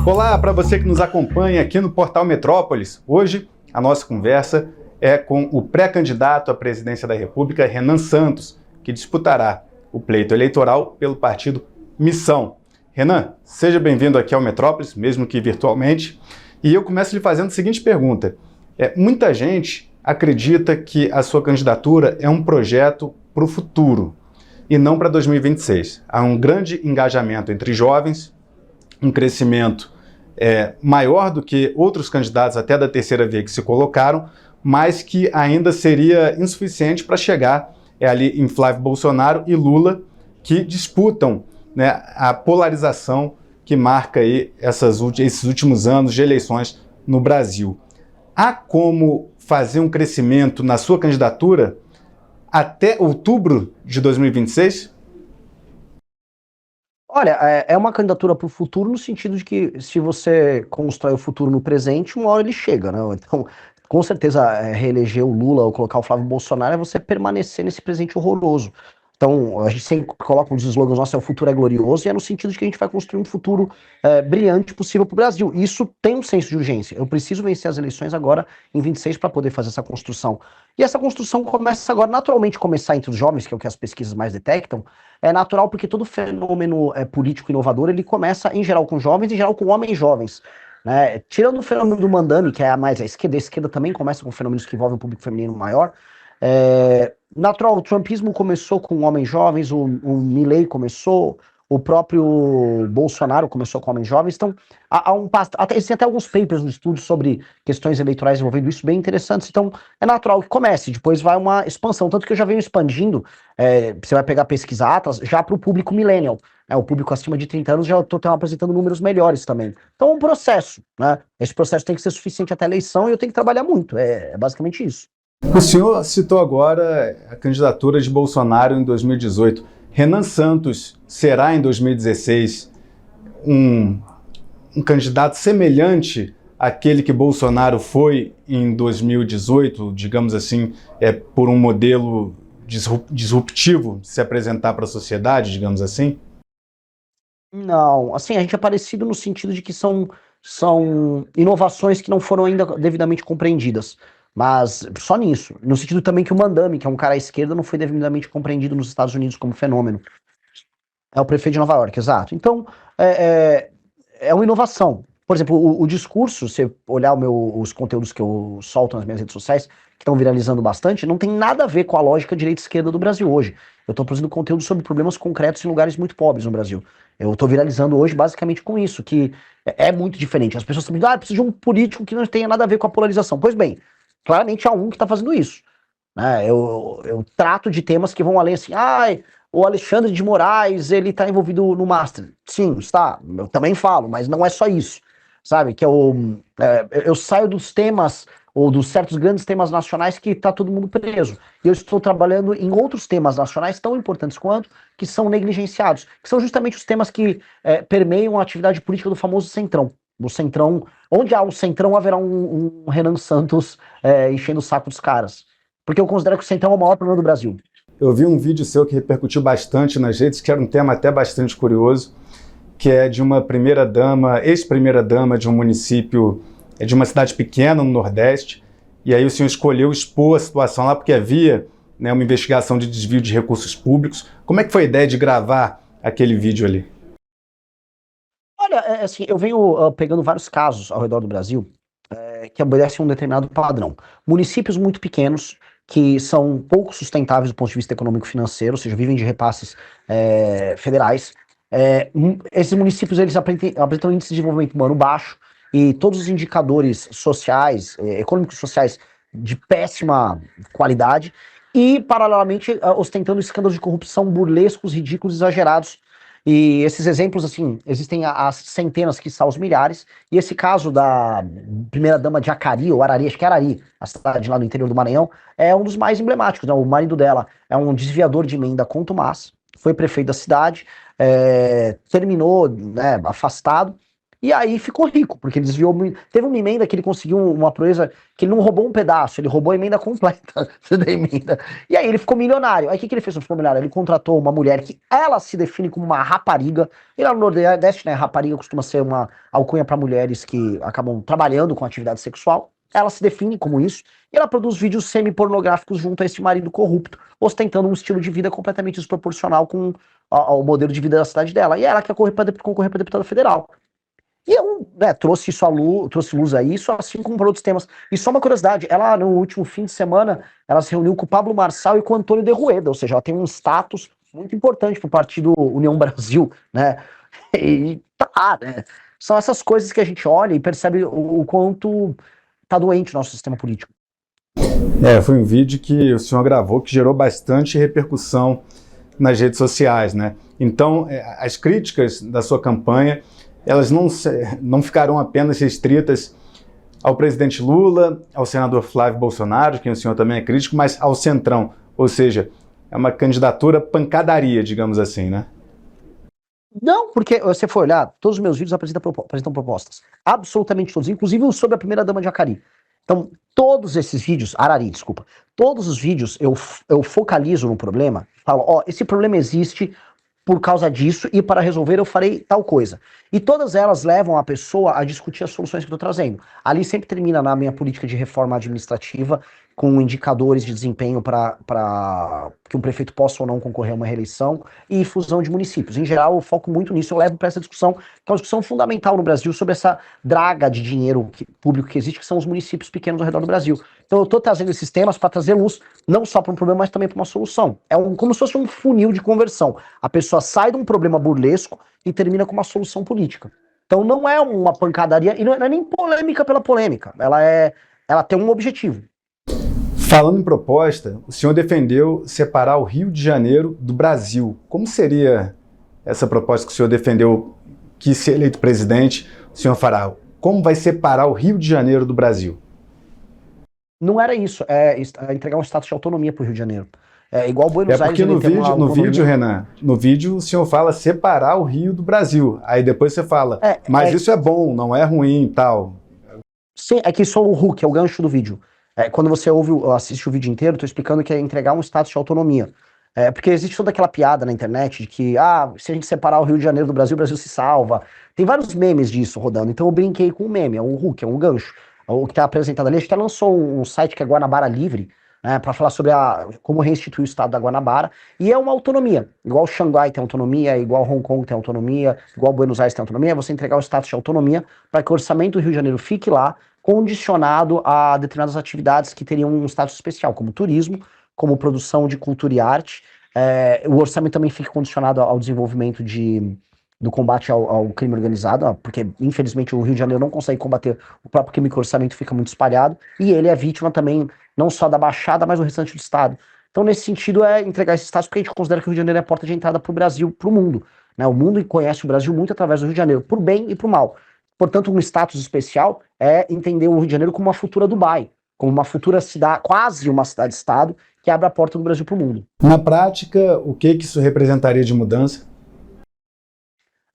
Olá para você que nos acompanha aqui no Portal Metrópolis. Hoje a nossa conversa é com o pré-candidato à presidência da República, Renan Santos, que disputará o pleito eleitoral pelo partido Missão. Renan, seja bem-vindo aqui ao Metrópolis, mesmo que virtualmente. E eu começo lhe fazendo a seguinte pergunta. Muita gente acredita que a sua candidatura é um projeto para o futuro e não para 2026. Há um grande engajamento entre jovens, um crescimento maior do que outros candidatos até da terceira via que se colocaram, mas que ainda seria insuficiente para chegar ali em Flávio Bolsonaro e Lula, que disputam, né, a polarização que marca aí esses últimos anos de eleições no Brasil. Há como fazer um crescimento na sua candidatura até outubro de 2026? Olha, é uma candidatura para o futuro no sentido de que se você constrói o futuro no presente, uma hora ele chega, né? Então, com certeza, reeleger o Lula ou colocar o Flávio Bolsonaro é você permanecer nesse presente horroroso. Então, a gente sempre coloca um dos slogans nossos, o futuro é glorioso, e é no sentido de que a gente vai construir um futuro brilhante possível para o Brasil. E isso tem um senso de urgência. Eu preciso vencer as eleições agora, em 26, para poder fazer essa construção. E essa construção começa agora, naturalmente, começar entre os jovens, que é o que as pesquisas mais detectam. É natural porque todo fenômeno político inovador, ele começa, em geral, com jovens, em geral, com homens jovens. Né? Tirando o fenômeno do Mandami, que é a mais à esquerda, a esquerda também começa com fenômenos que envolvem o público feminino maior. Natural, o trumpismo começou com homens jovens, o Milley começou, o próprio Bolsonaro começou com homens jovens, então existem até alguns papers no estudo sobre questões eleitorais envolvendo isso bem interessantes, então é natural que comece, depois vai uma expansão, tanto que eu já venho expandindo, você vai pegar pesquisa Atlas, já para o público millennial, o público acima de 30 anos já estou apresentando números melhores também, então é um processo, né? Esse processo tem que ser suficiente até a eleição e eu tenho que trabalhar muito, é basicamente isso. O senhor citou agora a candidatura de Bolsonaro em 2018. Renan Santos será em 2016 um candidato semelhante àquele que Bolsonaro foi em 2018, digamos assim, por um modelo disruptivo de se apresentar para a sociedade, digamos assim? Não, assim, a gente é parecido no sentido de que são inovações que não foram ainda devidamente compreendidas. Mas só nisso. No sentido também que o Mandami, que é um cara à esquerda, não foi devidamente compreendido nos Estados Unidos como fenômeno. É o prefeito de Nova York, exato. Então, é uma inovação. Por exemplo, o discurso, se você olhar os conteúdos que eu solto nas minhas redes sociais, que estão viralizando bastante, não tem nada a ver com a lógica direita-esquerda do Brasil hoje. Eu estou produzindo conteúdo sobre problemas concretos em lugares muito pobres no Brasil. Eu estou viralizando hoje basicamente com isso, que é muito diferente. As pessoas estão dizendo, precisa de um político que não tenha nada a ver com a polarização. Pois bem, claramente há um que está fazendo isso. Né? Eu trato de temas que vão além assim, o Alexandre de Moraes, ele está envolvido no Master. Sim, está, eu também falo, mas não é só isso. Sabe, que eu saio dos temas, ou dos certos grandes temas nacionais que está todo mundo preso. E eu estou trabalhando em outros temas nacionais tão importantes quanto, que são negligenciados, que são justamente os temas que permeiam a atividade política do famoso Centrão. O Centrão, onde há um Centrão, haverá um Renan Santos enchendo o saco dos caras. Porque eu considero que o Centrão é o maior problema do Brasil. Eu vi um vídeo seu que repercutiu bastante nas redes, que era um tema até bastante curioso, que é de uma primeira-dama, ex-primeira-dama de um município, de uma cidade pequena no Nordeste, e aí o senhor escolheu expor a situação lá porque havia, né, uma investigação de desvio de recursos públicos. Como é que foi a ideia de gravar aquele vídeo ali? Olha, assim, eu venho pegando vários casos ao redor do Brasil que obedecem a um determinado padrão. Municípios muito pequenos, que são pouco sustentáveis do ponto de vista econômico e financeiro, ou seja, vivem de repasses federais. Esses municípios eles apresentam índice de desenvolvimento humano baixo e todos os indicadores sociais, econômicos e sociais de péssima qualidade e, paralelamente, ostentando escândalos de corrupção burlescos, ridículos, exagerados. E esses exemplos, assim, existem as centenas, quiçá os milhares, e esse caso da primeira-dama de Acari, ou Arari, acho que é Arari, a cidade lá no interior do Maranhão, é um dos mais emblemáticos, né? O marido dela é um desviador de emenda contumaz, foi prefeito da cidade, terminou, né, afastado, E aí ficou rico, porque ele desviou. Teve uma emenda que ele conseguiu uma proeza que ele não roubou um pedaço, ele roubou a emenda completa da emenda. E aí ele ficou milionário. Aí o que ele fez? Ele ficou milionário. Ele contratou uma mulher que ela se define como uma rapariga. E lá no Nordeste, né, rapariga costuma ser uma alcunha para mulheres que acabam trabalhando com atividade sexual. Ela se define como isso. E ela produz vídeos semi-pornográficos junto a esse marido corrupto, ostentando um estilo de vida completamente desproporcional com ao modelo de vida da cidade dela. E ela quer concorrer para deputada federal. E eu, né, trouxe luz a isso, assim como para outros temas. E só uma curiosidade, ela no último fim de semana, ela se reuniu com o Pablo Marçal e com o Antônio de Rueda, ou seja, ela tem um status muito importante para o partido União Brasil, né? E tá, né? São essas coisas que a gente olha e percebe o quanto tá doente o nosso sistema político. Foi um vídeo que o senhor gravou que gerou bastante repercussão nas redes sociais, né? Então, as críticas da sua campanha, elas não ficarão apenas restritas ao presidente Lula, ao senador Flávio Bolsonaro, quem o senhor também é crítico, mas ao Centrão, ou seja, é uma candidatura pancadaria, digamos assim, né? Não, porque você for olhar, todos os meus vídeos apresentam propostas. Absolutamente todos, inclusive o sobre a primeira-dama de Jacari. Então, todos esses vídeos, Arari, desculpa, todos os vídeos eu focalizo no problema, falo, ó, esse problema existe por causa disso e para resolver eu farei tal coisa. E todas elas levam a pessoa a discutir as soluções que eu estou trazendo. Ali sempre termina na minha política de reforma administrativa, com indicadores de desempenho para que um prefeito possa ou não concorrer a uma reeleição e fusão de municípios. Em geral, eu foco muito nisso, eu levo para essa discussão, que é uma discussão fundamental no Brasil sobre essa draga de dinheiro público que existe, que são os municípios pequenos ao redor do Brasil. Então eu estou trazendo esses temas para trazer luz, não só para um problema, mas também para uma solução. Como se fosse um funil de conversão. A pessoa sai de um problema burlesco e termina com uma solução política. Então não é uma pancadaria, e não é nem polêmica pela polêmica, ela tem um objetivo. Falando em proposta, o senhor defendeu separar o Rio de Janeiro do Brasil. Como seria essa proposta que o senhor defendeu, que se eleito presidente, o senhor fará? Como vai separar o Rio de Janeiro do Brasil? Não era isso, é entregar um status de autonomia para o Rio de Janeiro. É igual Buenos Aires. Porque no vídeo, Renan, no vídeo o senhor fala separar o Rio do Brasil. Aí depois você fala, mas isso é bom, não é ruim e tal. Sim, é que só o Hulk, é o gancho do vídeo. Quando você assiste o vídeo inteiro, eu tô explicando que é entregar um status de autonomia. Porque existe toda aquela piada na internet de que, se a gente separar o Rio de Janeiro do Brasil, o Brasil se salva. Tem vários memes disso rodando, então eu brinquei com o meme, é um Hulk, é um gancho. O que tá apresentado ali, a gente até lançou um site que é Guanabara Livre, né, para falar sobre como restituir o estado da Guanabara, e é uma autonomia, igual Xangai tem autonomia, igual Hong Kong tem autonomia, igual Buenos Aires tem autonomia, você entregar o status de autonomia para que o orçamento do Rio de Janeiro fique lá, condicionado a determinadas atividades que teriam um status especial, como turismo, como produção de cultura e arte. O orçamento também fica condicionado ao desenvolvimento do combate ao crime organizado, porque infelizmente o Rio de Janeiro não consegue combater o próprio crime, que o orçamento fica muito espalhado, e ele é vítima também não só da Baixada, mas do restante do estado. Então, nesse sentido, é entregar esse status, porque a gente considera que o Rio de Janeiro é a porta de entrada para o Brasil, para o mundo. Né? O mundo conhece o Brasil muito através do Rio de Janeiro, por bem e por mal. Portanto, um status especial é entender o Rio de Janeiro como uma futura Dubai, como uma futura cidade, quase uma cidade-estado, que abre a porta do Brasil para o mundo. Na prática, o que isso representaria de mudança?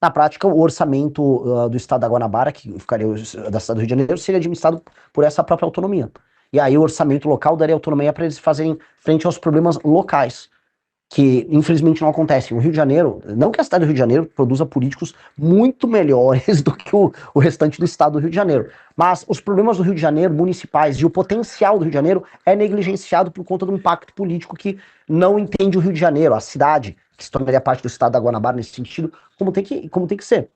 Na prática, o orçamento do estado da Guanabara, que ficaria da cidade do Rio de Janeiro, seria administrado por essa própria autonomia. E aí o orçamento local daria autonomia para eles fazerem frente aos problemas locais, que infelizmente não acontecem. O Rio de Janeiro, não que a cidade do Rio de Janeiro produza políticos muito melhores do que o restante do estado do Rio de Janeiro, mas os problemas do Rio de Janeiro, municipais, e o potencial do Rio de Janeiro é negligenciado por conta de um pacto político que não entende o Rio de Janeiro, a cidade, que se tornaria parte do estado da Guanabara nesse sentido, como tem que ser.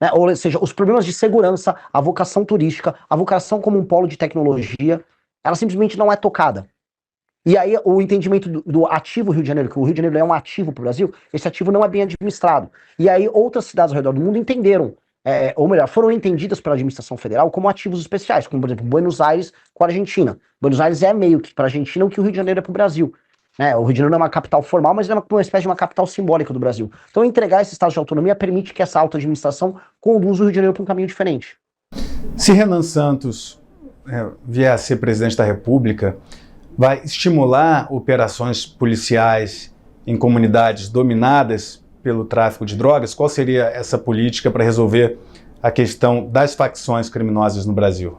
Né? Ou seja, os problemas de segurança, a vocação turística, a vocação como um polo de tecnologia, ela simplesmente não é tocada. E aí o entendimento do ativo Rio de Janeiro, que o Rio de Janeiro é um ativo para o Brasil, esse ativo não é bem administrado. E aí outras cidades ao redor do mundo entenderam, ou melhor, foram entendidas pela administração federal como ativos especiais, como por exemplo Buenos Aires com a Argentina. Buenos Aires é meio que para a Argentina o que o Rio de Janeiro é para o Brasil. Né? O Rio de Janeiro não é uma capital formal, mas é uma espécie de uma capital simbólica do Brasil. Então entregar esse estado de autonomia permite que essa alta administração conduza o Rio de Janeiro para um caminho diferente. Se Renan Santos vier a ser presidente da República, vai estimular operações policiais em comunidades dominadas pelo tráfico de drogas? Qual seria essa política para resolver a questão das facções criminosas no Brasil?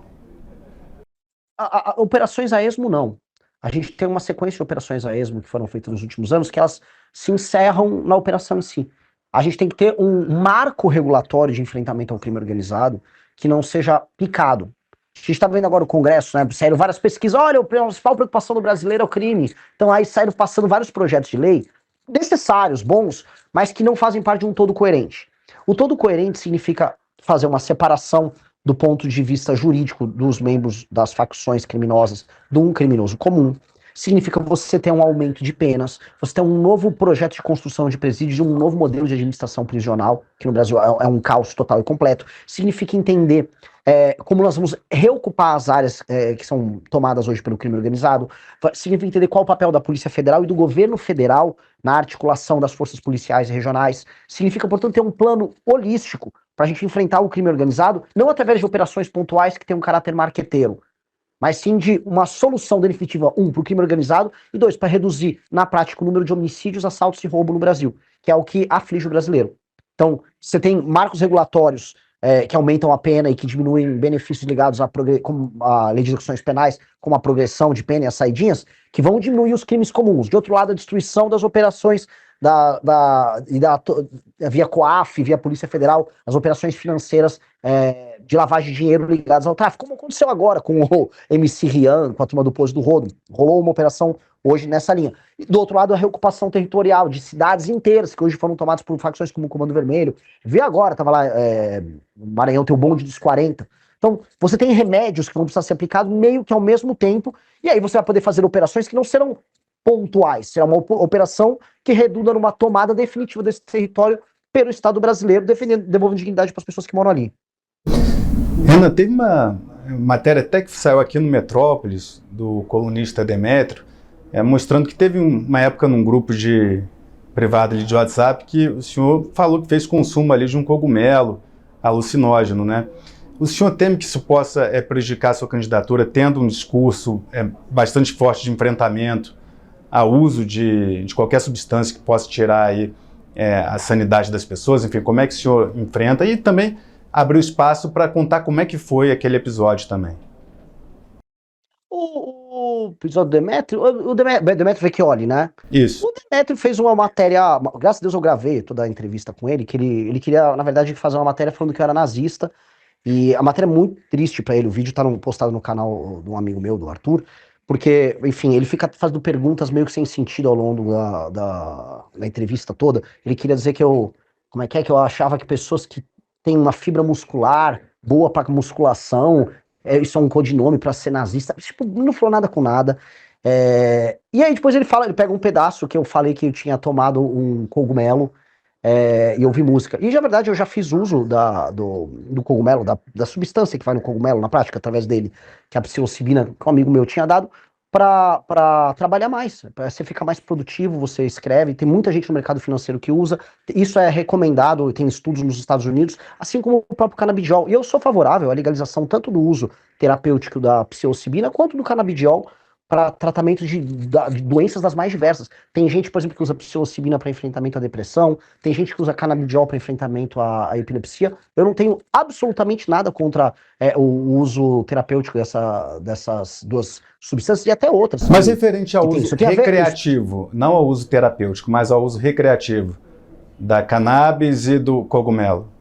Operações a esmo, não. A gente tem uma sequência de operações a esmo que foram feitas nos últimos anos que elas se encerram na operação em si. A gente tem que ter um marco regulatório de enfrentamento ao crime organizado que não seja picado. A gente está vendo agora o Congresso, né? Saíram várias pesquisas. Olha, a principal preocupação do brasileiro é o crime. Então aí saíram passando vários projetos de lei necessários, bons, mas que não fazem parte de um todo coerente. O todo coerente significa fazer uma separação do ponto de vista jurídico dos membros das facções criminosas de um criminoso comum. Significa você ter um aumento de penas, você ter um novo projeto de construção de presídios, um novo modelo de administração prisional, que no Brasil é um caos total e completo. Significa entender como nós vamos reocupar as áreas que são tomadas hoje pelo crime organizado. Significa entender qual o papel da Polícia Federal e do governo federal na articulação das forças policiais regionais. Significa, portanto, ter um plano holístico para a gente enfrentar o crime organizado, não através de operações pontuais que têm um caráter marqueteiro, mas sim de uma solução definitiva, para o crime organizado, e dois, para reduzir, na prática, o número de homicídios, assaltos e roubo no Brasil, que é o que aflige o brasileiro. Então, você tem marcos regulatórios que aumentam a pena e que diminuem benefícios ligados à lei de execuções penais, como a progressão de pena e as saidinhas, que vão diminuir os crimes comuns. De outro lado, a destruição das operações via COAF, via Polícia Federal, as operações financeiras de lavagem de dinheiro ligadas ao tráfico, como aconteceu agora com o MC Rian, com a turma do Poço do Rodo. Rolou uma operação hoje nessa linha. E do outro lado, a reocupação territorial de cidades inteiras, que hoje foram tomadas por facções como o Comando Vermelho. Vê agora, tava lá, no Maranhão tem o bonde dos 40. Então, você tem remédios que vão precisar ser aplicados meio que ao mesmo tempo, e aí você vai poder fazer operações que não serão pontuais, será uma operação que redunda numa tomada definitiva desse território pelo Estado brasileiro, devolvendo dignidade para as pessoas que moram ali. Renan, teve uma matéria até que saiu aqui no Metrópolis, do colunista Demétrio, mostrando que teve uma época num grupo privado ali de WhatsApp que o senhor falou que fez consumo ali de um cogumelo alucinógeno, né? O senhor teme que isso possa prejudicar a sua candidatura, tendo um discurso bastante forte de enfrentamento ao uso de qualquer substância que possa tirar aí, a sanidade das pessoas? Enfim, como é que o senhor enfrenta? E também abriu espaço para contar como é que foi aquele episódio também. O episódio do Demétrio, o Demétrio Vecchioli, né? Isso. O Demétrio fez uma matéria, graças a Deus eu gravei toda a entrevista com ele, que ele queria, na verdade, fazer uma matéria falando que eu era nazista, e a matéria é muito triste pra ele, o vídeo tá postado no canal de um amigo meu, do Arthur, porque, enfim, ele fica fazendo perguntas meio que sem sentido ao longo da entrevista toda. Ele queria dizer que como é que eu achava que pessoas que têm uma fibra muscular boa pra musculação, isso é um codinome pra ser nazista. Tipo, não falou nada com nada. E aí depois ele pega um pedaço que eu falei que eu tinha tomado um cogumelo e ouvi música. E na verdade eu já fiz uso do cogumelo, da substância que vai no cogumelo na prática, através dele, que a psilocibina, que um amigo meu tinha dado, para trabalhar mais, para você ficar mais produtivo, você escreve, tem muita gente no mercado financeiro que usa, isso é recomendado, tem estudos nos Estados Unidos, assim como o próprio canabidiol, e eu sou favorável à legalização tanto do uso terapêutico da psilocibina, quanto do canabidiol para tratamento de doenças das mais diversas. Tem gente, por exemplo, que usa psilocibina para enfrentamento à depressão, tem gente que usa canabidiol para enfrentamento à epilepsia. Eu não tenho absolutamente nada contra o uso terapêutico dessas duas substâncias e até outras. Mas referente ao uso recreativo, não ao uso terapêutico, mas ao uso recreativo da cannabis e do cogumelo.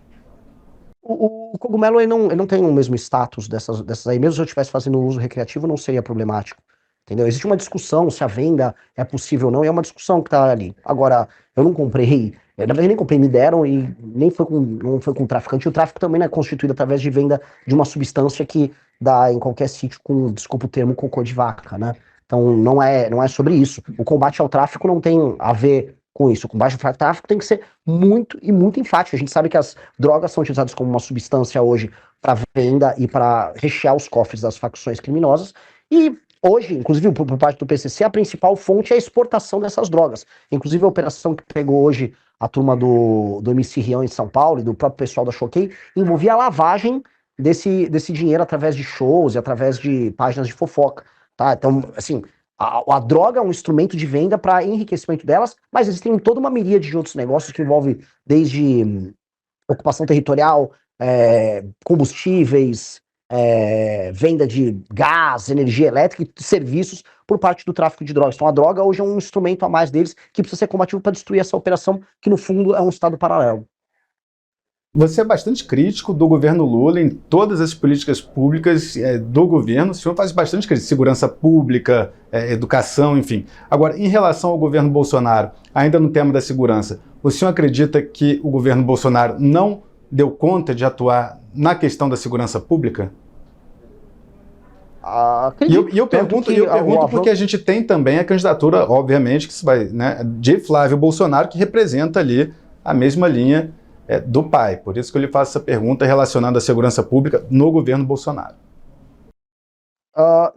O cogumelo ele não tem o mesmo status dessas aí. Mesmo se eu estivesse fazendo uso recreativo, não seria problemático. Entendeu? Existe uma discussão se a venda é possível ou não, e é uma discussão que tá ali. Agora, eu não comprei, na verdade nem comprei, me deram e não foi com traficante. E o tráfico também não é constituído através de venda de uma substância que dá em qualquer sítio com, desculpa o termo, cocô de vaca, né? Então não é sobre isso. O combate ao tráfico não tem a ver com isso. O combate ao tráfico tem que ser muito e muito enfático. A gente sabe que as drogas são utilizadas como uma substância hoje para venda e para rechear os cofres das facções criminosas. E hoje, inclusive por parte do PCC, a principal fonte é a exportação dessas drogas. Inclusive a operação que pegou hoje a turma do MC Rian em São Paulo e do próprio pessoal da Choquei, envolvia a lavagem desse dinheiro através de shows e através de páginas de fofoca, tá? Então, assim, a droga é um instrumento de venda para enriquecimento delas, mas existem toda uma miríade de outros negócios que envolve desde ocupação territorial, combustíveis, venda de gás, energia elétrica e serviços por parte do tráfico de drogas. Então a droga hoje é um instrumento a mais deles que precisa ser combativo para destruir essa operação, que no fundo é um estado paralelo. Você é bastante crítico do governo Lula em todas as políticas públicas do governo. O senhor faz bastante crítica, segurança pública, educação, enfim. Agora, em relação ao governo Bolsonaro, ainda no tema da segurança, o senhor acredita que o governo Bolsonaro não deu conta de atuar na questão da segurança pública? E eu pergunto porque a gente tem também a candidatura, obviamente, que vai, né, de Flávio Bolsonaro, que representa ali a mesma linha do pai. Por isso que eu lhe faço essa pergunta relacionada à segurança pública no governo Bolsonaro.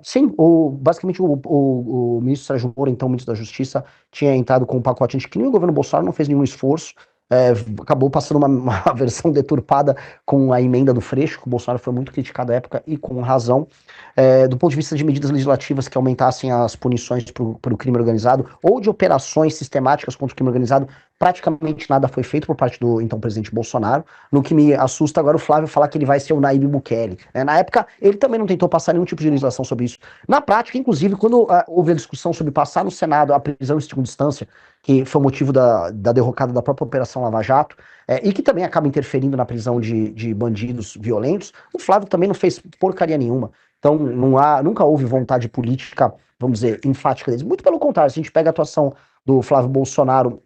Sim, basicamente o ministro Sérgio Moro, então ministro da Justiça, tinha entrado com um pacote anticrime e o governo Bolsonaro não fez nenhum esforço. Acabou passando uma versão deturpada com a emenda do Freixo, que o Bolsonaro foi muito criticado à época e com razão. Do ponto de vista de medidas legislativas que aumentassem as punições para o crime organizado ou de operações sistemáticas contra o crime organizado, praticamente nada foi feito por parte do então presidente Bolsonaro. No que me assusta agora o Flávio falar que ele vai ser o Nayib Bukele. Na época, ele também não tentou passar nenhum tipo de legislação sobre isso. Na prática, inclusive, quando houve a discussão sobre passar no Senado a prisão em segunda instância, que foi o motivo da derrocada da própria Operação Lava Jato, e que também acaba interferindo na prisão de bandidos violentos, o Flávio também não fez porcaria nenhuma. Então, nunca houve vontade política, vamos dizer, enfática deles. Muito pelo contrário, se a gente pega a atuação do Flávio Bolsonaro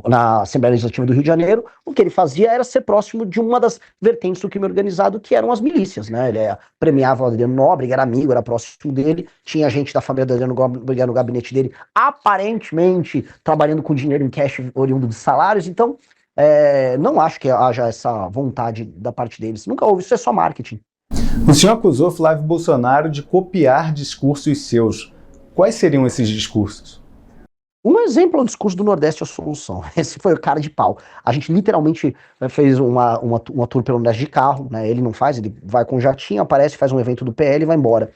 na Assembleia Legislativa do Rio de Janeiro, o que ele fazia era ser próximo de uma das vertentes do crime organizado, que eram as milícias, né? Ele premiava o Adriano Nóbrega, era amigo, era próximo dele, tinha gente da família do Adriano Nóbrega no gabinete dele, aparentemente trabalhando com dinheiro em cash oriundo de salários. Então, não acho que haja essa vontade da parte deles. Nunca houve, isso é só marketing. O senhor acusou Flávio Bolsonaro de copiar discursos seus. Quais seriam esses discursos? Um exemplo é o discurso do Nordeste é a solução. Esse foi o cara de pau. A gente literalmente fez uma tour pelo Nordeste de carro, né? Ele não faz, ele vai com um jatinho, aparece, faz um evento do PL e vai embora.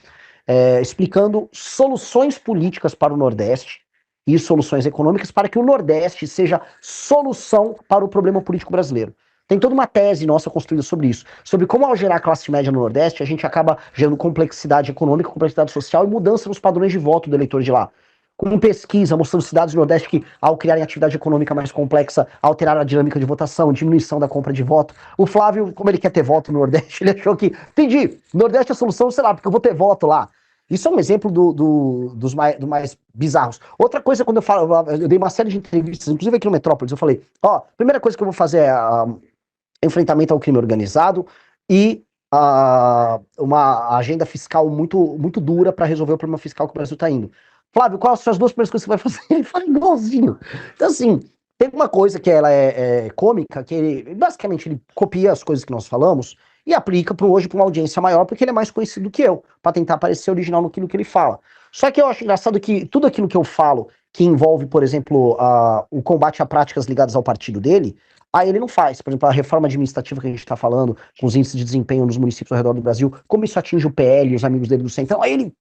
Explicando soluções políticas para o Nordeste e soluções econômicas para que o Nordeste seja solução para o problema político brasileiro. Tem toda uma tese nossa construída sobre isso, sobre como ao gerar classe média no Nordeste, a gente acaba gerando complexidade econômica, complexidade social e mudança nos padrões de voto do eleitor de lá. Com pesquisa mostrando cidades do Nordeste que, ao criarem atividade econômica mais complexa, alteraram a dinâmica de votação, diminuição da compra de voto. O Flávio, como ele quer ter voto no Nordeste, ele achou que, entendi, Nordeste é a solução, sei lá, porque eu vou ter voto lá. Isso é um exemplo dos mais bizarros. Outra coisa, quando eu dei uma série de entrevistas, inclusive aqui no Metrópolis, eu falei, primeira coisa que eu vou fazer é enfrentamento ao crime organizado e uma agenda fiscal muito, muito dura para resolver o problema fiscal que o Brasil está indo. Flávio, quais são as duas primeiras coisas que você vai fazer? Ele fala igualzinho. Então, assim, tem uma coisa que ela é cômica, que basicamente ele copia as coisas que nós falamos e aplica hoje para uma audiência maior, porque ele é mais conhecido do que eu, para tentar parecer original naquilo que ele fala. Só que eu acho engraçado que tudo aquilo que eu falo, que envolve, por exemplo, o combate a práticas ligadas ao partido dele, aí ele não faz. Por exemplo, a reforma administrativa que a gente está falando, com os índices de desempenho nos municípios ao redor do Brasil, como isso atinge o PL e os amigos dele do Centrão, aí ele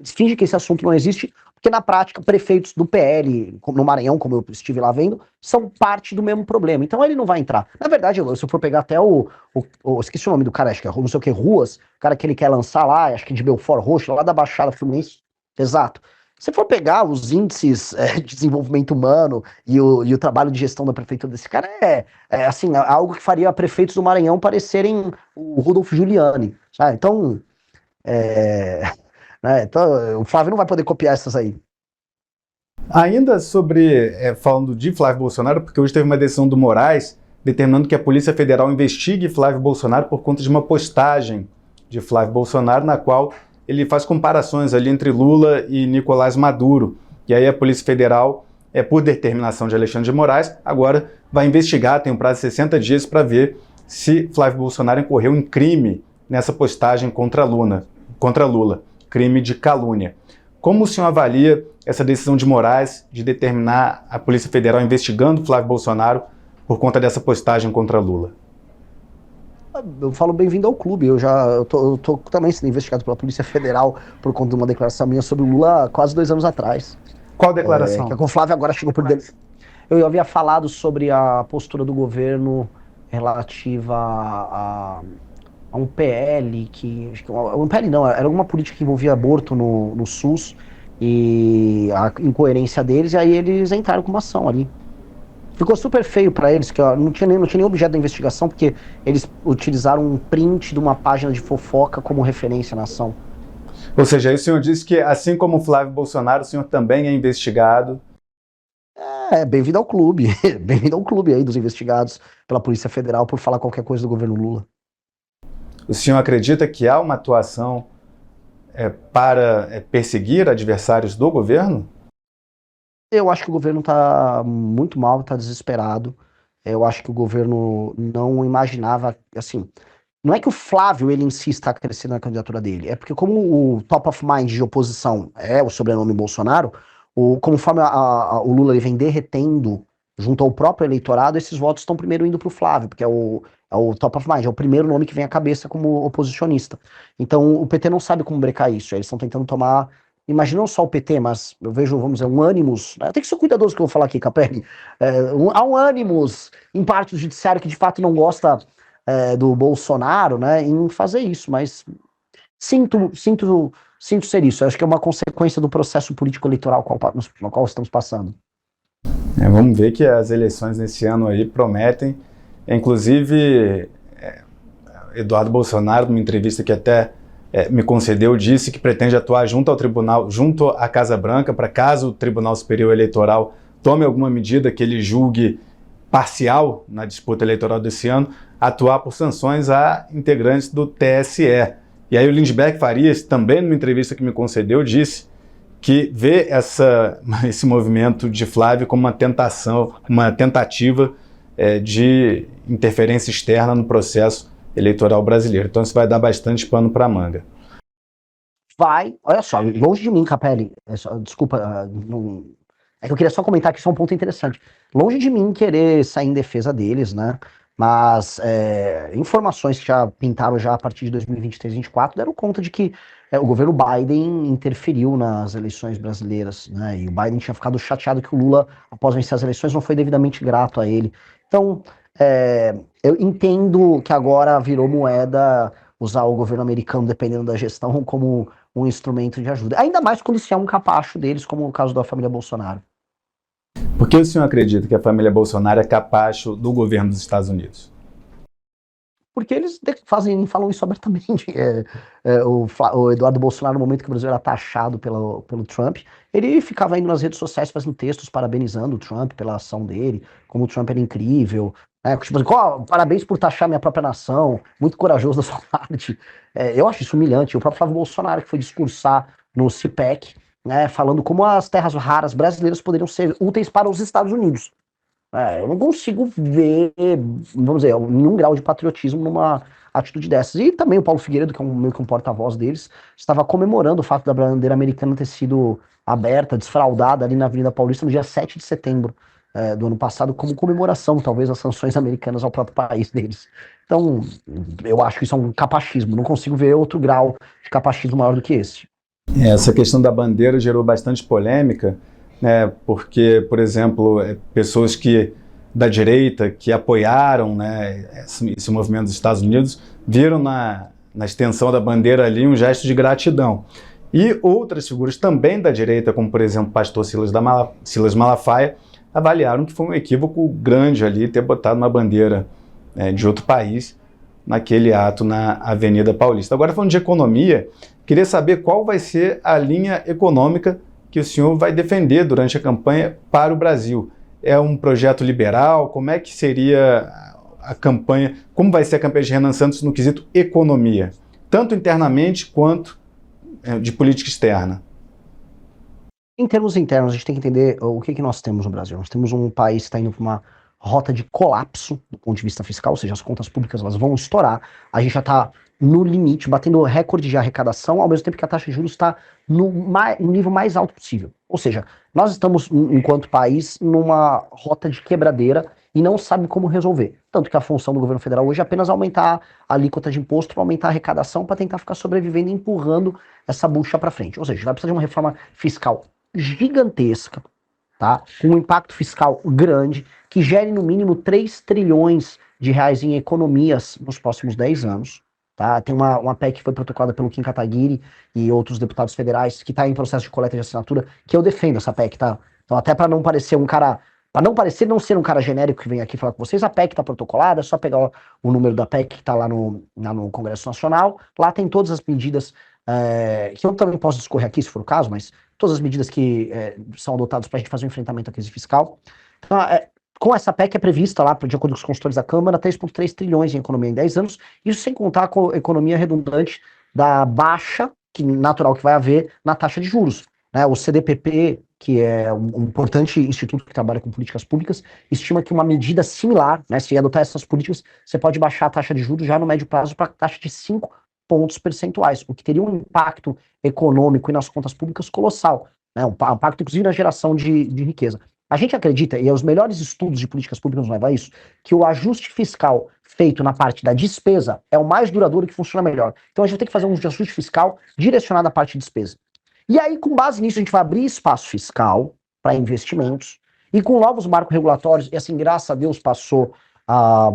finge que esse assunto não existe, porque na prática prefeitos do PL, no Maranhão, como eu estive lá vendo, são parte do mesmo problema. Então ele não vai entrar. Na verdade, se eu for pegar até esqueci o nome do cara, acho que é não sei o que, Ruas, o cara que ele quer lançar lá, acho que de Belfort Roxo, lá da Baixada Fluminense, exato. Se for pegar os índices de desenvolvimento humano e o trabalho de gestão da prefeitura desse cara, assim, algo que faria prefeitos do Maranhão parecerem o Rudolph Giuliani, sabe? Então, então, o Flávio não vai poder copiar essas aí. Ainda sobre, falando de Flávio Bolsonaro, porque hoje teve uma decisão do Moraes determinando que a Polícia Federal investigue Flávio Bolsonaro por conta de uma postagem de Flávio Bolsonaro, na qual ele faz comparações ali entre Lula e Nicolás Maduro. E aí a Polícia Federal, por determinação de Alexandre de Moraes, agora vai investigar, tem um prazo de 60 dias para ver se Flávio Bolsonaro incorreu em crime nessa postagem contra Lula, crime de calúnia. Como o senhor avalia essa decisão de Moraes de determinar a Polícia Federal investigando Flávio Bolsonaro por conta dessa postagem contra Lula? Eu falo bem-vindo ao clube. Eu tô também sendo investigado pela Polícia Federal por conta de uma declaração minha sobre o Lula quase 2 anos atrás. Qual declaração? Que com o Flávio agora chegou por dentro. Eu havia falado sobre a postura do governo relativa a um PL um PL não, era alguma política que envolvia aborto no SUS e a incoerência deles, e aí eles entraram com uma ação ali. Ficou super feio pra eles, que ó, não tinha nem objeto da investigação, porque eles utilizaram um print de uma página de fofoca como referência na ação. Ou seja, aí o senhor disse que, assim como o Flávio Bolsonaro, o senhor também é investigado. Bem-vindo ao clube. Bem-vindo ao clube aí dos investigados pela Polícia Federal por falar qualquer coisa do governo Lula. O senhor acredita que há uma atuação para perseguir adversários do governo? Eu acho que o governo tá muito mal, tá desesperado. Eu acho que o governo não imaginava, assim, não é que o Flávio, ele em si está crescendo na candidatura dele, é porque como o top of mind de oposição é o sobrenome Bolsonaro, conforme o Lula ele vem derretendo junto ao próprio eleitorado, esses votos estão primeiro indo para o Flávio, porque é o top of mind, é o primeiro nome que vem à cabeça como oposicionista. Então o PT não sabe como brecar isso, eles estão tentando tomar, imagina não só o PT, mas eu vejo, vamos dizer, um ânimos, né? Tem que ser cuidadoso que eu vou falar aqui, Capelli, há um ânimos em parte do judiciário que de fato não gosta do Bolsonaro, né, em fazer isso, mas sinto ser isso. Eu acho que é uma consequência do processo político eleitoral no qual estamos passando. Vamos ver que as eleições nesse ano aí prometem. Inclusive, Eduardo Bolsonaro, numa entrevista que até me concedeu, disse que pretende atuar junto ao tribunal, junto à Casa Branca, para caso o Tribunal Superior Eleitoral tome alguma medida que ele julgue parcial na disputa eleitoral desse ano, atuar por sanções a integrantes do TSE. E aí o Lindbergh Farias, também numa entrevista que me concedeu, disse que vê esse movimento de Flávio como uma tentativa de interferência externa no processo eleitoral brasileiro. Então isso vai dar bastante pano para manga. Olha só, longe de mim, Capelli, desculpa, é que eu queria só comentar que isso é um ponto interessante. Longe de mim querer sair em defesa deles, né? Mas informações que já pintaram já a partir de 2023 e 2024 deram conta de que o governo Biden interferiu nas eleições brasileiras, né? E o Biden tinha ficado chateado que o Lula, após vencer as eleições, não foi devidamente grato a ele. Então, eu entendo que agora virou moeda usar o governo americano, dependendo da gestão, como um instrumento de ajuda. Ainda mais quando se é um capacho deles, como o caso da família Bolsonaro. Por que o senhor acredita que a família Bolsonaro é capacho do governo dos Estados Unidos? Porque eles falam isso abertamente. O Eduardo Bolsonaro, no momento que o Brasil era taxado pelo Trump, ele ficava indo nas redes sociais fazendo textos parabenizando o Trump pela ação dele, como o Trump era incrível. Tipo assim, parabéns por taxar minha própria nação, muito corajoso da sua parte. Eu acho isso humilhante. O próprio Flávio Bolsonaro, que foi discursar no CPEC, né, falando como as terras raras brasileiras poderiam ser úteis para os Estados Unidos. Eu não consigo ver, vamos dizer, nenhum grau de patriotismo numa atitude dessas. E também o Paulo Figueiredo, que é meio que um porta-voz deles, estava comemorando o fato da bandeira americana ter sido aberta, desfraldada ali na Avenida Paulista no dia 7 de setembro do ano passado, como comemoração, talvez, às sanções americanas ao próprio país deles. Então, eu acho que isso é um capachismo. Não consigo ver outro grau de capachismo maior do que esse. Essa questão da bandeira gerou bastante polêmica, né, porque, por exemplo, pessoas da direita que apoiaram, né, esse movimento dos Estados Unidos viram na extensão da bandeira ali um gesto de gratidão. E outras figuras também da direita, como por exemplo o pastor Silas Malafaia, avaliaram que foi um equívoco grande ali ter botado uma bandeira de outro país naquele ato na Avenida Paulista. Agora, falando de economia, queria saber qual vai ser a linha econômica que o senhor vai defender durante a campanha para o Brasil. É um projeto liberal? Como é que seria a campanha? Como vai ser a campanha de Renan Santos no quesito economia? Tanto internamente quanto de política externa. Em termos internos, a gente tem que entender o que nós temos no Brasil. Nós temos um país que está indo para uma rota de colapso do ponto de vista fiscal, ou seja, as contas públicas elas vão estourar. A gente já está no limite, batendo recorde de arrecadação, ao mesmo tempo que a taxa de juros está no nível mais alto possível. Ou seja, nós estamos, enquanto país, numa rota de quebradeira e não sabe como resolver. Tanto que a função do governo federal hoje é apenas aumentar a alíquota de imposto para aumentar a arrecadação para tentar ficar sobrevivendo e empurrando essa bucha para frente. Ou seja, vai precisar de uma reforma fiscal gigantesca, tá? Com um impacto fiscal grande, que gere no mínimo 3 trilhões de reais em economias nos próximos 10 anos. Tá? Tem uma PEC que foi protocolada pelo Kim Kataguiri e outros deputados federais que está em processo de coleta de assinatura, que eu defendo essa PEC, tá? Então, até para não parecer um cara, para não parecer não ser um cara genérico que vem aqui falar com vocês, a PEC está protocolada, é só pegar o número da PEC que está lá no Congresso Nacional. Lá tem todas as medidas, que eu também posso discorrer aqui, se for o caso, mas todas as medidas que são adotadas para a gente fazer um enfrentamento à crise fiscal. Então, com essa PEC é prevista lá, de acordo com os consultores da Câmara, 3,3 trilhões em economia em 10 anos, isso sem contar com a economia redundante da baixa natural que vai haver na taxa de juros. Né? O CDPP, que é um importante instituto que trabalha com políticas públicas, estima que uma medida similar, né, se adotar essas políticas, você pode baixar a taxa de juros já no médio prazo para a taxa de 5 pontos percentuais, o que teria um impacto econômico e nas contas públicas colossal, né? Um impacto inclusive na geração de riqueza. A gente acredita, e os melhores estudos de políticas públicas nos levam a isso, que o ajuste fiscal feito na parte da despesa é o mais duradouro e que funciona melhor. Então a gente vai ter que fazer um ajuste fiscal direcionado à parte de despesa. E aí, com base nisso, a gente vai abrir espaço fiscal para investimentos, e com novos marcos regulatórios, e assim, graças a Deus, passou a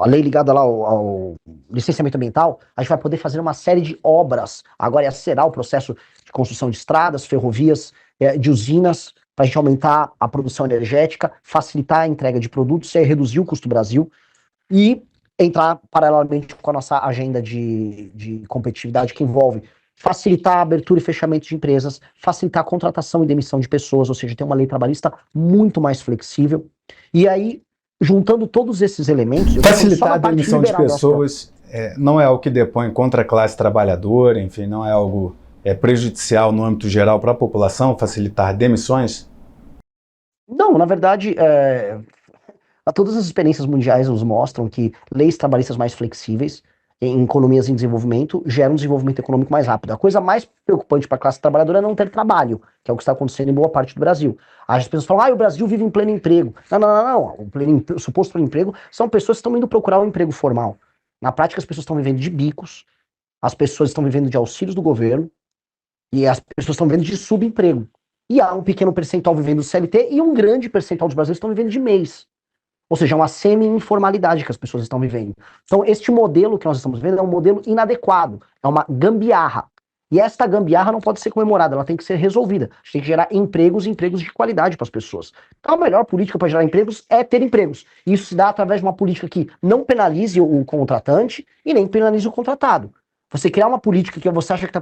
lei ligada lá ao licenciamento ambiental, a gente vai poder fazer uma série de obras, agora acelerar o processo de construção de estradas, ferrovias, de usinas, para a gente aumentar a produção energética, facilitar a entrega de produtos, reduzir o custo do Brasil, e entrar paralelamente com a nossa agenda de competitividade que envolve facilitar a abertura e fechamento de empresas, facilitar a contratação e demissão de pessoas, ou seja, ter uma lei trabalhista muito mais flexível. E aí, juntando todos esses elementos... Facilitar a demissão de pessoas não é algo que depõe contra a classe trabalhadora, enfim, não é algo prejudicial no âmbito geral para a população, facilitar demissões? Não, na verdade, todas as experiências mundiais nos mostram que leis trabalhistas mais flexíveis em economias em desenvolvimento geram um desenvolvimento econômico mais rápido. A coisa mais preocupante para a classe trabalhadora é não ter trabalho, que é o que está acontecendo em boa parte do Brasil. As pessoas falam, o Brasil vive em pleno emprego. Não. O suposto pleno emprego são pessoas que estão indo procurar um emprego formal. Na prática, as pessoas estão vivendo de bicos, as pessoas estão vivendo de auxílios do governo e as pessoas estão vivendo de subemprego. E há um pequeno percentual vivendo do CLT e um grande percentual dos brasileiros estão vivendo de mês. Ou seja, é uma semi-informalidade que as pessoas estão vivendo. Então, este modelo que nós estamos vendo é um modelo inadequado, é uma gambiarra. E esta gambiarra não pode ser comemorada, ela tem que ser resolvida. A gente tem que gerar empregos de qualidade para as pessoas. Então, a melhor política para gerar empregos é ter empregos. E isso se dá através de uma política que não penalize o contratante e nem penalize o contratado. Você criar uma política que você acha que está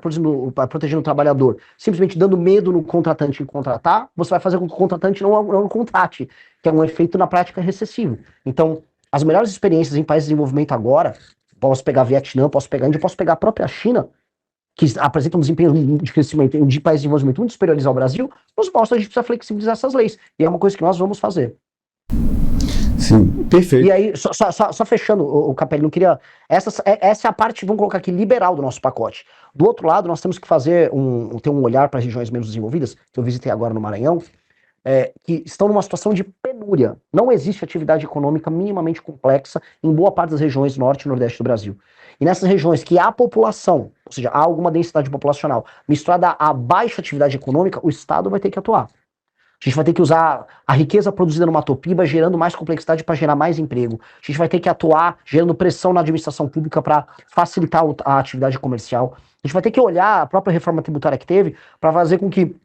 protegendo o trabalhador, simplesmente dando medo no contratante em contratar, você vai fazer com que o contratante não contrate, que é um efeito na prática recessivo. Então, as melhores experiências em países de desenvolvimento agora, posso pegar Vietnã, posso pegar Índia, posso pegar a própria China, que apresenta um desempenho de crescimento de países de desenvolvimento muito superiores ao Brasil, nos mostra que a gente precisa flexibilizar essas leis. E é uma coisa que nós vamos fazer. Sim, perfeito. E aí, só fechando, o Capelli, não queria... Essa é a parte, vamos colocar aqui, liberal do nosso pacote. Do outro lado, nós temos que ter um olhar para as regiões menos desenvolvidas, que eu visitei agora no Maranhão, que estão numa situação de penúria. Não existe atividade econômica minimamente complexa em boa parte das regiões norte e nordeste do Brasil. E nessas regiões que há população, ou seja, há alguma densidade populacional, misturada a baixa atividade econômica, o Estado vai ter que atuar. A gente vai ter que usar a riqueza produzida no Matopiba, gerando mais complexidade para gerar mais emprego. A gente vai ter que atuar gerando pressão na administração pública para facilitar a atividade comercial. A gente vai ter que olhar a própria reforma tributária que teve para fazer com que,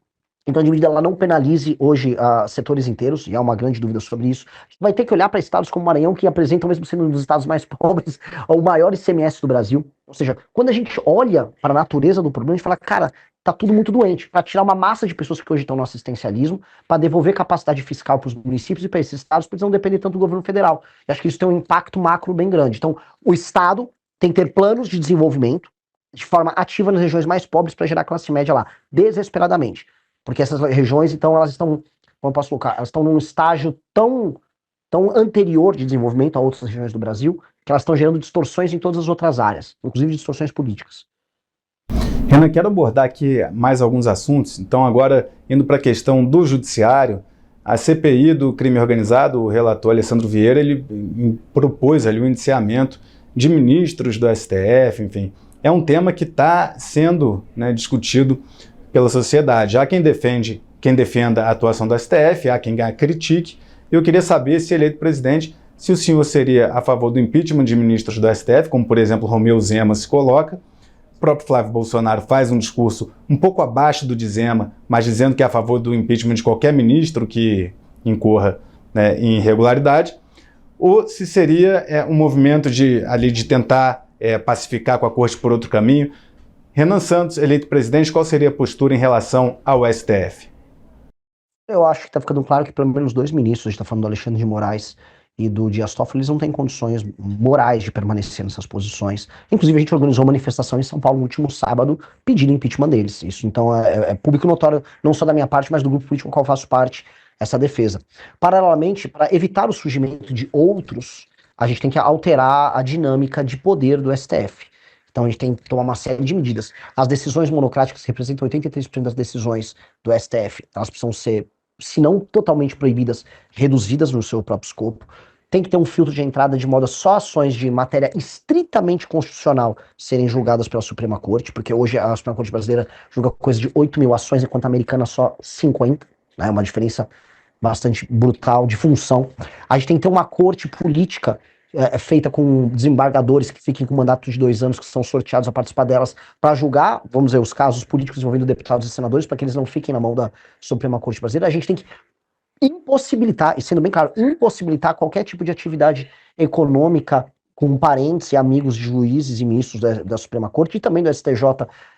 então, a medida ela não penalize hoje setores inteiros, e há uma grande dúvida sobre isso. A gente vai ter que olhar para estados como Maranhão, que apresentam, mesmo sendo um dos estados mais pobres, o maior ICMS do Brasil. Ou seja, quando a gente olha para a natureza do problema, a gente fala, cara, tá tudo muito doente, para tirar uma massa de pessoas que hoje estão no assistencialismo, para devolver capacidade fiscal para os municípios e para esses estados, para eles não depender tanto do governo federal. E acho que isso tem um impacto macro bem grande. Então, o Estado tem que ter planos de desenvolvimento de forma ativa nas regiões mais pobres para gerar classe média lá, desesperadamente. Porque essas regiões, então, elas estão, como eu posso colocar, elas estão num estágio tão anterior de desenvolvimento a outras regiões do Brasil, que elas estão gerando distorções em todas as outras áreas, inclusive distorções políticas. Renan, quero abordar aqui mais alguns assuntos. Então, agora, indo para a questão do judiciário, a CPI do crime organizado, o relator Alessandro Vieira, ele propôs ali o indiciamento de ministros do STF, enfim. É um tema que está sendo discutido pela sociedade. Há quem defenda a atuação do STF, há quem a critique, Eu queria saber, se eleito presidente, se o senhor seria a favor do impeachment de ministros do STF, como por exemplo Romeu Zema se coloca. O próprio Flávio Bolsonaro faz um discurso um pouco abaixo do de Zema, mas dizendo que é a favor do impeachment de qualquer ministro que incorra, né, em irregularidade. Ou se seria um movimento de tentar pacificar com a corte por outro caminho. Renan Santos, eleito presidente, qual seria a postura em relação ao STF? Eu acho que está ficando claro que pelo menos dois ministros, a gente está falando do Alexandre de Moraes e do Dias Toffoli, eles não têm condições morais de permanecer nessas posições. Inclusive, a gente organizou uma manifestação em São Paulo no último sábado pedindo impeachment deles. Isso, então, é público notório, não só da minha parte, mas do grupo político ao qual eu faço parte, essa defesa. Paralelamente, para evitar o surgimento de outros, a gente tem que alterar a dinâmica de poder do STF. Então a gente tem que tomar uma série de medidas. As decisões monocráticas, que representam 83% das decisões do STF, elas precisam ser, se não totalmente proibidas, reduzidas no seu próprio escopo. Tem que ter um filtro de entrada de modo a só ações de matéria estritamente constitucional serem julgadas pela Suprema Corte, porque hoje a Suprema Corte brasileira julga coisa de 8 mil ações, enquanto a americana só 50, né? Uma diferença bastante brutal de função. A gente tem que ter uma corte política feita com desembargadores que fiquem com mandato de 2 anos, que são sorteados a participar delas, para julgar, vamos dizer, os casos políticos envolvendo deputados e senadores, para que eles não fiquem na mão da Suprema Corte brasileira. A gente tem que impossibilitar, e sendo bem claro, impossibilitar qualquer tipo de atividade econômica com parentes e amigos de juízes e ministros da Suprema Corte e também do STJ,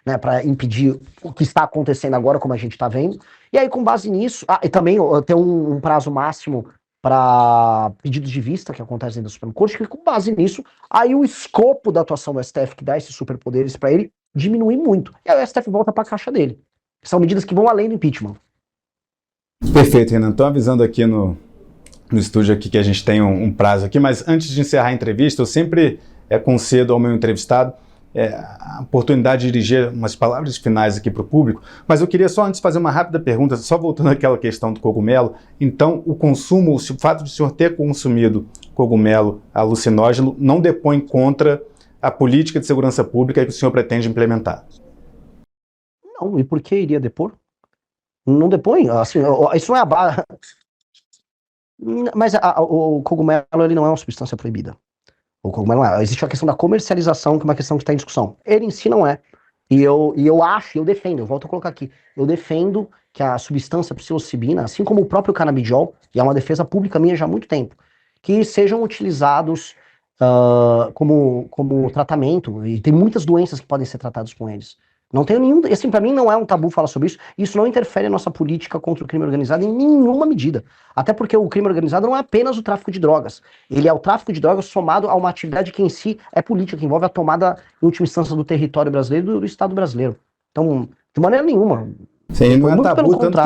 né, para impedir o que está acontecendo agora, como a gente está vendo. E aí, com base nisso, e também ter um prazo máximo para pedidos de vista que acontecem dentro da Suprema Corte, que com base nisso, aí o escopo da atuação do STF, que dá esses superpoderes para ele, diminui muito. E aí o STF volta para a caixa dele. São medidas que vão além do impeachment. Perfeito, Renan. Estou avisando aqui no estúdio aqui que a gente tem um prazo aqui, mas antes de encerrar a entrevista, eu sempre concedo ao meu entrevistado a oportunidade de dirigir umas palavras finais aqui para o público, mas eu queria só antes fazer uma rápida pergunta, só voltando àquela questão do cogumelo. Então, o consumo, o fato de o senhor ter consumido cogumelo alucinógeno não depõe contra a política de segurança pública que o senhor pretende implementar? Não, e por que iria depor? Não depõe, assim, isso não é a base. Mas o cogumelo, ele não é uma substância proibida. O cogumelo não é. Existe a questão da comercialização, que é uma questão que está em discussão. Ele em si não é. E eu acho, eu defendo, eu volto a colocar aqui, eu defendo que a substância psilocibina, assim como o próprio canabidiol, e é uma defesa pública minha já há muito tempo, que sejam utilizados como tratamento, e tem muitas doenças que podem ser tratadas com eles. Não tenho nenhum, assim, pra mim não é um tabu falar sobre isso, isso não interfere na nossa política contra o crime organizado em nenhuma medida. Até porque o crime organizado não é apenas o tráfico de drogas, ele é o tráfico de drogas somado a uma atividade que em si é política, que envolve a tomada, em última instância, do território brasileiro e do Estado brasileiro. Então, de maneira nenhuma. Sim, não é tabu, tanto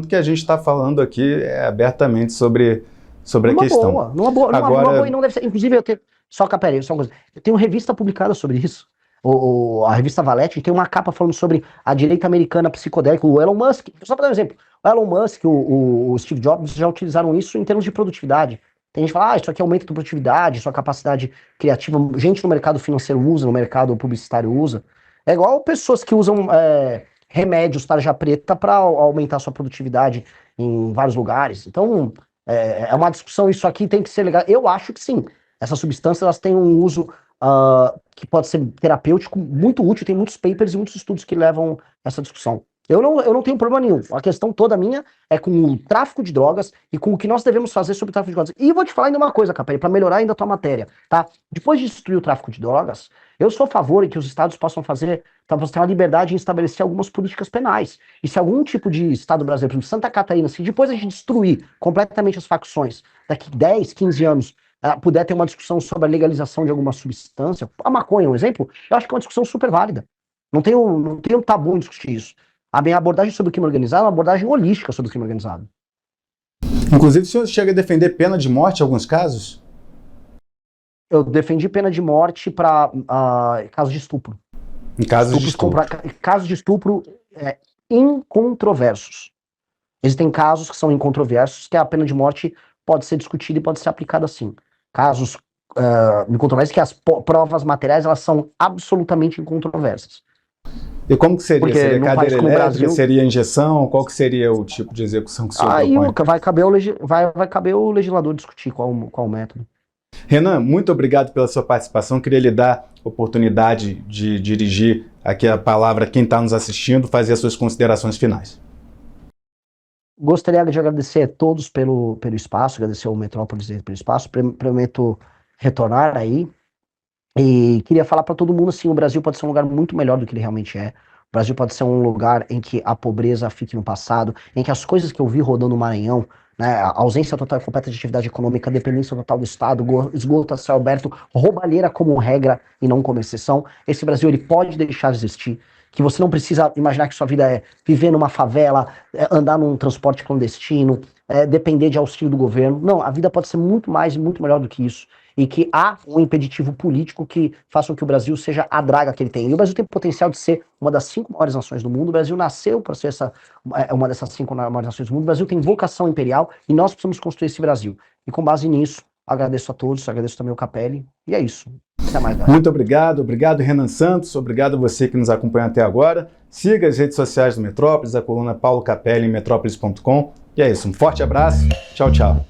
que a gente tá falando aqui abertamente sobre a questão. Numa boa, e não deve ser. Inclusive, só uma coisa. Eu tenho revista publicada sobre isso. A revista Valete tem uma capa falando sobre a direita americana psicodélica, o Elon Musk. Só para dar um exemplo, o Elon Musk, o Steve Jobs já utilizaram isso em termos de produtividade. Tem gente que fala, isso aqui aumenta a tua produtividade, sua capacidade criativa. Gente no mercado financeiro usa, no mercado publicitário usa. É igual pessoas que usam remédios tarja preta para aumentar sua produtividade em vários lugares. Então, é uma discussão, isso aqui tem que ser legal. Eu acho que sim, essas substâncias elas têm um uso que pode ser terapêutico, muito útil, tem muitos papers e muitos estudos que levam essa discussão. Eu não tenho problema nenhum. A questão toda minha é com o tráfico de drogas e com o que nós devemos fazer sobre o tráfico de drogas. E vou te falar ainda uma coisa, Capelli, para melhorar ainda a tua matéria, tá? Depois de destruir o tráfico de drogas, eu sou a favor de que os estados possam fazer, para você ter uma liberdade em estabelecer algumas políticas penais. E se algum tipo de estado brasileiro, por exemplo, Santa Catarina, se depois a gente destruir completamente as facções, daqui 10, 15 anos, puder ter uma discussão sobre a legalização de alguma substância, a maconha, um exemplo, eu acho que é uma discussão super válida. Não tenho tabu em discutir isso. A minha abordagem sobre o crime organizado é uma abordagem holística sobre o crime organizado. Inclusive, o senhor chega a defender pena de morte em alguns casos? Eu defendi pena de morte para casos de estupro. Em casos de estupro? Casos de estupro incontroversos. Existem casos que são incontroversos que a pena de morte pode ser discutida e pode ser aplicada assim. Casos incontroversos que as provas materiais elas são absolutamente incontroversas. E como que seria? Porque Seria num cadeira país como o elétrica? Brasil, Seria injeção? Qual que seria o tipo de execução que o senhor aí propõe? vai caber o legislador discutir qual o método. Renan, muito obrigado pela sua participação. Queria lhe dar a oportunidade de dirigir aqui a palavra a quem está nos assistindo, fazer as suas considerações finais. Gostaria de agradecer a todos pelo espaço, agradecer ao Metrópolis pelo espaço, prometo retornar aí. E queria falar para todo mundo assim, o Brasil pode ser um lugar muito melhor do que ele realmente é. O Brasil pode ser um lugar em que a pobreza fique no passado, em que as coisas que eu vi rodando no Maranhão, né, a ausência total e completa de atividade econômica, a dependência total do Estado, esgoto a céu aberto, roubalheira como regra e não como exceção, esse Brasil ele pode deixar de existir. Que você não precisa imaginar que sua vida é viver numa favela, andar num transporte clandestino, depender de auxílio do governo. Não, a vida pode ser muito mais e muito melhor do que isso. E que há um impeditivo político que faça com que o Brasil seja a draga que ele tem. E o Brasil tem o potencial de ser uma das 5 maiores nações do mundo. O Brasil nasceu para ser uma dessas 5 maiores nações do mundo. O Brasil tem vocação imperial e nós precisamos construir esse Brasil. E com base nisso, agradeço a todos, agradeço também ao Capelli. E é isso. Até mais, galera. Muito obrigado, obrigado Renan Santos, obrigado a você que nos acompanha até agora. Siga as redes sociais do Metrópolis, a coluna Paulo Capelli em metrópolis.com. E é isso, um forte abraço, tchau, tchau.